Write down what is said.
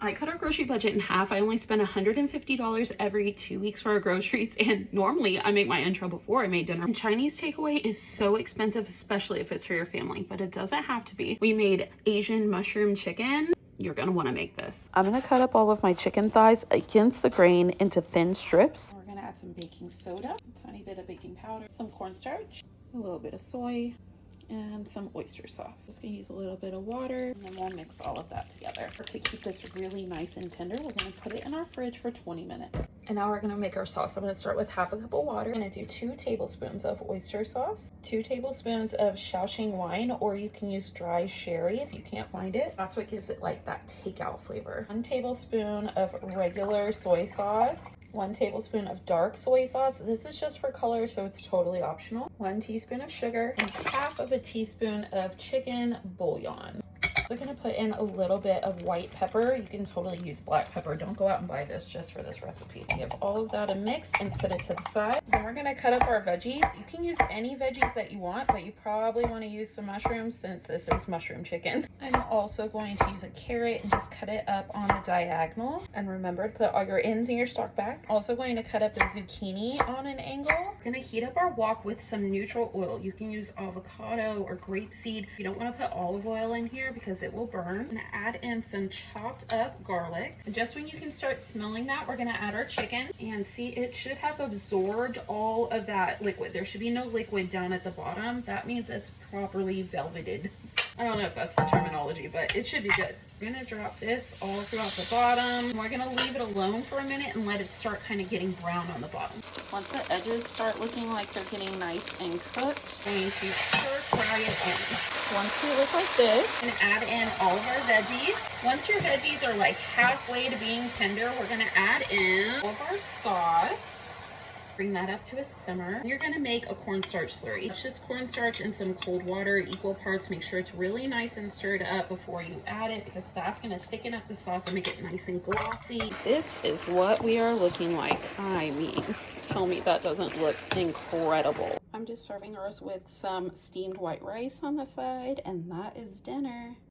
I cut our grocery budget in half. I only spend $150 every 2 weeks for our groceries, and normally I make my intro before I made dinner. And Chinese takeaway is so expensive, especially if it's for your family, but it doesn't have to be. We made Asian mushroom chicken. You're gonna wanna make this. I'm gonna cut up all of my chicken thighs against the grain into thin strips. We're gonna add some baking soda, a tiny bit of baking powder, some cornstarch, a little bit of soy, and some oyster sauce. Just gonna use a little bit of water, and then we'll mix all of that together. To keep this really nice and tender, we're gonna put it in our fridge for 20 minutes. And now we're gonna make our sauce. I'm gonna start with half a cup of water. I'm gonna do 2 tablespoons of oyster sauce, 2 tablespoons of Shaoxing wine, or you can use dry sherry if you can't find it. That's what gives it like that takeout flavor. 1 tablespoon of regular soy sauce, 1 tablespoon of dark soy sauce. This is just for color, so it's totally optional. 1 teaspoon of sugar, and half of a teaspoon of chicken bouillon. We're gonna put in a little bit of white pepper. You can totally use black pepper. Don't go out and buy this just for this recipe. Give all of that a mix and set it to the side. Then we're gonna cut up our veggies. You can use any veggies that you want, but you probably wanna use some mushrooms since this is mushroom chicken. I'm also going to use a carrot and just cut it up on the diagonal. And remember to put all your ends in your stock back. Also going to cut up the zucchini on an angle. We're gonna heat up our wok with some neutral oil. You can use avocado or grapeseed. You don't wanna put olive oil in here because it will burn. I'm gonna add in some chopped up garlic. And just when you can start smelling that, we're gonna add our chicken. And see, it should have absorbed all of that liquid. There should be no liquid down at the bottom. That means it's properly velveted. I don't know if that's the terminology, but it should be good. We're gonna drop this all throughout the bottom. We're gonna leave it alone for a minute and let it start kind of getting brown on the bottom. Once the edges start looking like they're getting nice and cooked, we're going to stir fry it in. Once they look like this, we're gonna add in all of our veggies. Once your veggies are like halfway to being tender, we're gonna add in all of our sauce. Bring that up to a simmer. You're gonna make a cornstarch slurry. It's just cornstarch and some cold water, equal parts. Make sure it's really nice and stirred up before you add it, because that's gonna thicken up the sauce and make it nice and glossy. This is what we are looking like. I mean, tell me that doesn't look incredible. I'm just serving ours with some steamed white rice on the side, and that is dinner.